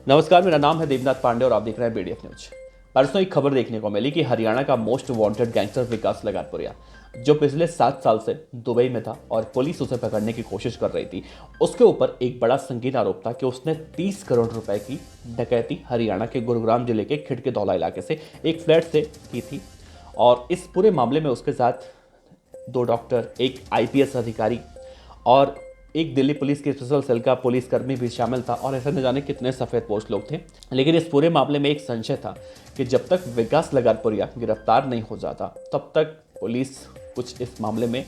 नमस्कार, मेरा नाम है देवनाथ पांडे और आप देख रहे हैं बीडीएफ न्यूज। परसों एक खबर देखने को मिली कि हरियाणा का मोस्ट वांटेड गैंगस्टर विकास लगारपुरिया, जो पिछले 7 साल से दुबई में था और पुलिस उसे पकड़ने की कोशिश कर रही थी, उसके ऊपर एक बड़ा संगीन आरोप था कि उसने 30 करोड़ रुपए की डकैती हरियाणा के गुरुग्राम जिले के खिड़कीदौला इलाके से एक फ्लैट से की थी। और इस पूरे मामले में उसके साथ 2 डॉक्टर, एक आईपीएस अधिकारी और एक दिल्ली पुलिस के स्पेशल सेल का पुलिसकर्मी भी शामिल था और ऐसे न जाने कितने सफ़ेद पोस्ट लोग थे। लेकिन इस पूरे मामले में एक संशय था कि जब तक विकास लगारपुरिया गिरफ्तार नहीं हो जाता तब तक पुलिस कुछ इस मामले में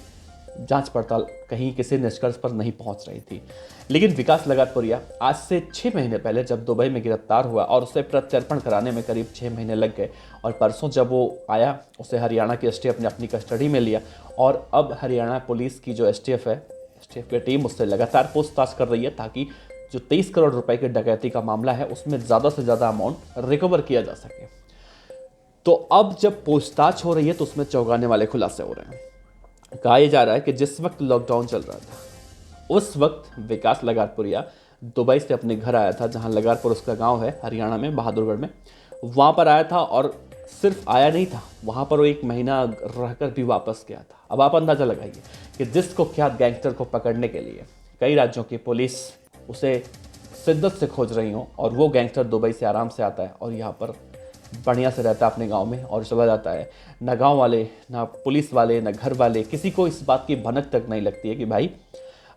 जांच पड़ताल कहीं किसी निष्कर्ष पर नहीं पहुंच रही थी। लेकिन विकास लगारपुरिया आज से 6 महीने पहले जब दुबई में गिरफ्तार हुआ और उसे प्रत्यर्पण कराने में करीब 6 महीने लग गए, और परसों जब वो आया उसे हरियाणा की एसटीएफ ने अपनी कस्टडी में लिया और अब हरियाणा पुलिस की जो एसटीएफ है, एसटीएफ की टीम उससे लगातार पूछताछ कर रही है ताकि जो 23 करोड़ रुपए की डकैती का मामला है उसमें ज़्यादा से ज़्यादा अमाउंट रिकवर किया जा सके। तो अब जब पूछताछ हो रही है तो उसमें चौंकाने वाले खुलासे हो रहे हैं। कहा यह जा रहा है कि जिस वक्त लॉकडाउन चल रहा था उस वक्त विकास लगारपुरिया दुबई से अपने घर आया था, जहां लगारपुर उसका गांव है हरियाणा में, बहादुरगढ़ में। वहां पर आया था और सिर्फ आया नहीं था, वहां पर वो 1 महीना रहकर भी वापस गया था। अब आप अंदाजा लगाइए कि जिसको क्या गैंगस्टर को पकड़ने के लिए कई राज्यों की पुलिस उसे शिद्दत से खोज रही हो, और वो गैंगस्टर दुबई से आराम से आता है और यहाँ पर बढ़िया से रहता है अपने गांव में और चला जाता है। ना गांव वाले, ना पुलिस वाले, ना घर वाले, किसी को इस बात की भनक तक नहीं लगती है कि भाई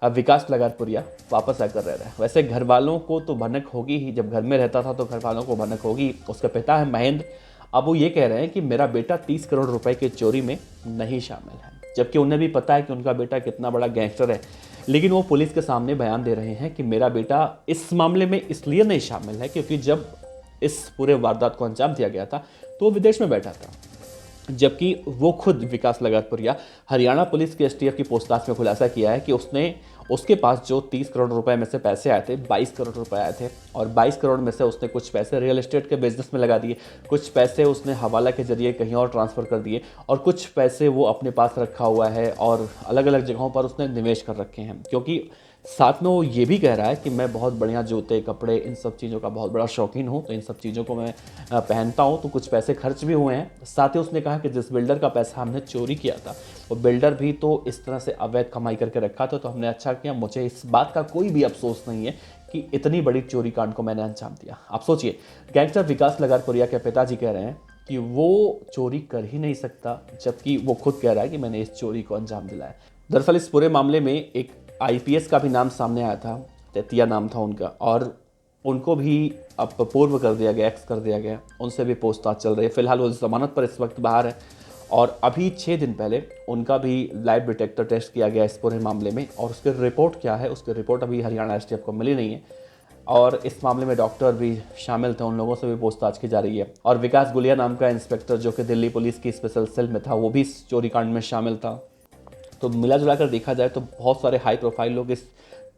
अब विकास लगारपुरिया वापस आकर रह रहा है। वैसे घर वालों को तो भनक होगी ही, जब घर में रहता था तो घर वालों को भनक होगी। उसका पिता है महेंद्र, अब वो ये कह रहे हैं कि मेरा बेटा 30 करोड़ रुपए की चोरी में नहीं शामिल है, जबकि उन्हें भी पता है कि उनका बेटा कितना बड़ा गैंगस्टर है। लेकिन वो पुलिस के सामने बयान दे रहे हैं कि मेरा बेटा इस मामले में इसलिए नहीं शामिल है क्योंकि जब इस पूरे वारदात को अंजाम दिया गया था तो वो विदेश में बैठा था, जबकि वो खुद विकास लगारपुरिया हरियाणा पुलिस के एसटीएफ की पूछताछ में खुलासा किया है कि उसके पास जो 30 करोड़ रुपए में से पैसे आए थे, 22 करोड़ रुपए आए थे, और 22 करोड़ में से उसने कुछ पैसे रियल एस्टेट के बिजनेस में लगा दिए, कुछ पैसे उसने हवाला के जरिए कहीं और ट्रांसफ़र कर दिए, और कुछ पैसे वो अपने पास रखा हुआ है और अलग अलग जगहों पर उसने निवेश कर रखे हैं। क्योंकि साथ में वो ये भी कह रहा है कि मैं बहुत बढ़िया जूते, कपड़े, इन सब चीज़ों का बहुत बड़ा शौकीन हूँ, तो इन सब चीज़ों को मैं पहनता हूँ, तो कुछ पैसे खर्च भी हुए हैं। साथ ही उसने कहा कि जिस बिल्डर का पैसा हमने चोरी किया था वो बिल्डर भी तो इस तरह से अवैध कमाई करके रखा था, तो हमने अच्छा किया। मुझे इस बात का कोई भी अफसोस नहीं है कि इतनी बड़ी चोरी कांड को मैंने अंजाम दिया। आप सोचिए, गैंगस्टर विकास लगारपुरिया के पिताजी कह रहे हैं कि वो चोरी कर ही नहीं सकता, जबकि वो खुद कह रहा है कि मैंने इस चोरी को अंजाम दिलाया। दरअसल इस पूरे मामले में एक आईपीएस का भी नाम सामने आया था, तेतिया नाम था उनका, और उनको भी अब पूर्व कर दिया गया, एक्स कर दिया गया। उनसे भी पूछताछ चल रही है। फिलहाल वो जमानत पर इस वक्त बाहर है, और अभी 6 दिन पहले उनका भी लाइव डिटेक्टर टेस्ट किया गया इस पूरे मामले में, और उसकी रिपोर्ट क्या है, उसकी रिपोर्ट अभी हरियाणा एसटीएफ को मिली नहीं है। और इस मामले में डॉक्टर भी शामिल थे, उन लोगों से भी पूछताछ की जा रही है। और विकास गुलिया नाम का इंस्पेक्टर जो कि दिल्ली पुलिस की स्पेशल सेल में था, वो भी इस चोरी कांड में शामिल था। तो मिला जुला कर देखा जाए तो बहुत सारे हाई प्रोफाइल लोग इस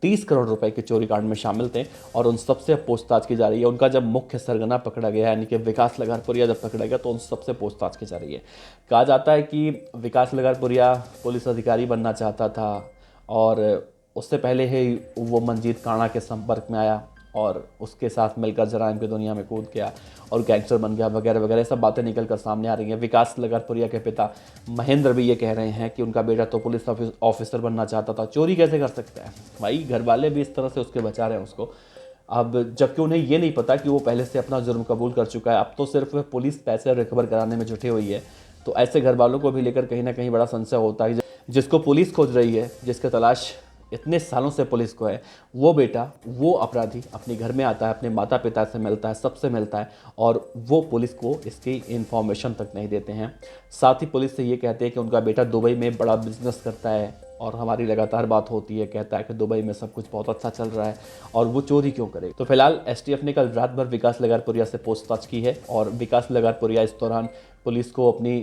30 करोड़ रुपए के चोरी कांड में शामिल थे, और उन सबसे पूछताछ की जा रही है। उनका जब मुख्य सरगना पकड़ा गया, यानी कि विकास लगारपुरिया जब पकड़ा गया, तो उन सबसे पूछताछ की जा रही है। कहा जाता है कि विकास लगारपुरिया पुलिस अधिकारी बनना चाहता था, और उससे पहले ही वो मंजीत काणा के संपर्क में आया और उसके साथ मिलकर जराइम की दुनिया में कूद गया और गैंगस्टर बन गया, वगैरह वगैरह सब बातें निकल कर सामने आ रही हैं। विकास लगारपुरिया के पिता महेंद्र भी ये कह रहे हैं कि उनका बेटा तो पुलिस ऑफिसर बनना चाहता था, चोरी कैसे कर सकता है भाई। घर वाले भी इस तरह से उसके बचा रहे हैं उसको, अब जबकि उन्हें ये नहीं पता कि वो पहले से अपना जुर्म कबूल कर चुका है। अब तो सिर्फ पुलिस पैसे रिकवर कराने में जुटी हुई है। तो ऐसे घर वालों को भी लेकर कहीं ना कहीं बड़ा संशय होता है। जिसको पुलिस खोज रही है, जिसके तलाश इतने सालों से पुलिस को है, वो बेटा, वो अपराधी अपने घर में आता है, अपने माता पिता से मिलता है, सबसे मिलता है, और वो पुलिस को इसकी इन्फॉर्मेशन तक नहीं देते हैं। साथ ही पुलिस से ये कहते हैं कि उनका बेटा दुबई में बड़ा बिजनेस करता है, और हमारी लगातार बात होती है, कहता है कि दुबई में सब कुछ बहुत अच्छा चल रहा है और वो चोरी क्यों करे। तो फिलहाल एसटीएफ ने कल रात भर विकास लगारपुरिया से पूछताछ की है, और विकास लगारपुरिया इस दौरान पुलिस को अपनी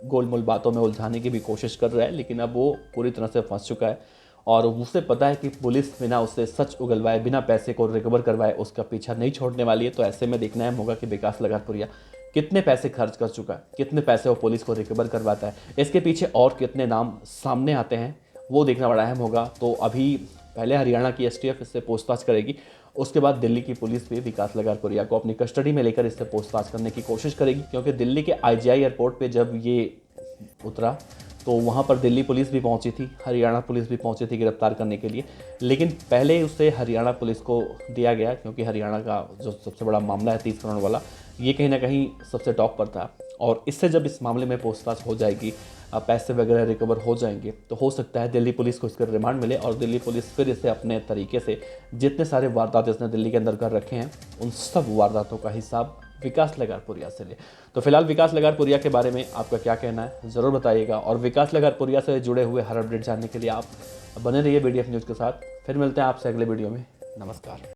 गोलमोल बातों में उलझाने की भी कोशिश कर रहा है, लेकिन अब वो पूरी तरह से फंस चुका है, और उसे पता है कि पुलिस बिना उससे सच उगलवाए, बिना पैसे को रिकवर करवाए उसका पीछा नहीं छोड़ने वाली है। तो ऐसे में देखना है होगा कि विकास लगारपुरिया कितने पैसे खर्च कर चुका है, कितने पैसे वो पुलिस को रिकवर करवाता है, इसके पीछे और कितने नाम सामने आते हैं, वो देखना बड़ा अहम होगा। तो अभी पहले हरियाणा की एसटीएफ इससे पूछताछ करेगी, उसके बाद दिल्ली की पुलिस भी विकास लगारपुरिया को अपनी कस्टडी में लेकर इससे पूछताछ करने की कोशिश करेगी, क्योंकि दिल्ली के आईजीआई एयरपोर्ट पे जब ये उतरा तो वहाँ पर दिल्ली पुलिस भी पहुँची थी, हरियाणा पुलिस भी पहुँची थी गिरफ्तार करने के लिए, लेकिन पहले उसे हरियाणा पुलिस को दिया गया, क्योंकि हरियाणा का जो सबसे बड़ा मामला है 30 करोड़ वाला, ये कहीं ना कहीं सबसे टॉप पर था। और इससे जब इस मामले में पूछताछ हो जाएगी, पैसे वगैरह रिकवर हो जाएंगे, तो हो सकता है दिल्ली पुलिस को इसका रिमांड मिले और दिल्ली पुलिस फिर इसे अपने तरीके से जितने सारे वारदात इसने दिल्ली के अंदर कर रखे हैं उन सब वारदातों का हिसाब विकास लगारपुरिया से ले। तो फिलहाल विकास लगारपुरिया के बारे में आपका क्या कहना है ज़रूर बताइएगा, और विकास लगारपुरिया से जुड़े हुए हर अपडेट जानने के लिए आप बने रहिए BDF न्यूज़ के साथ। फिर मिलते हैं आपसे अगले वीडियो में। नमस्कार।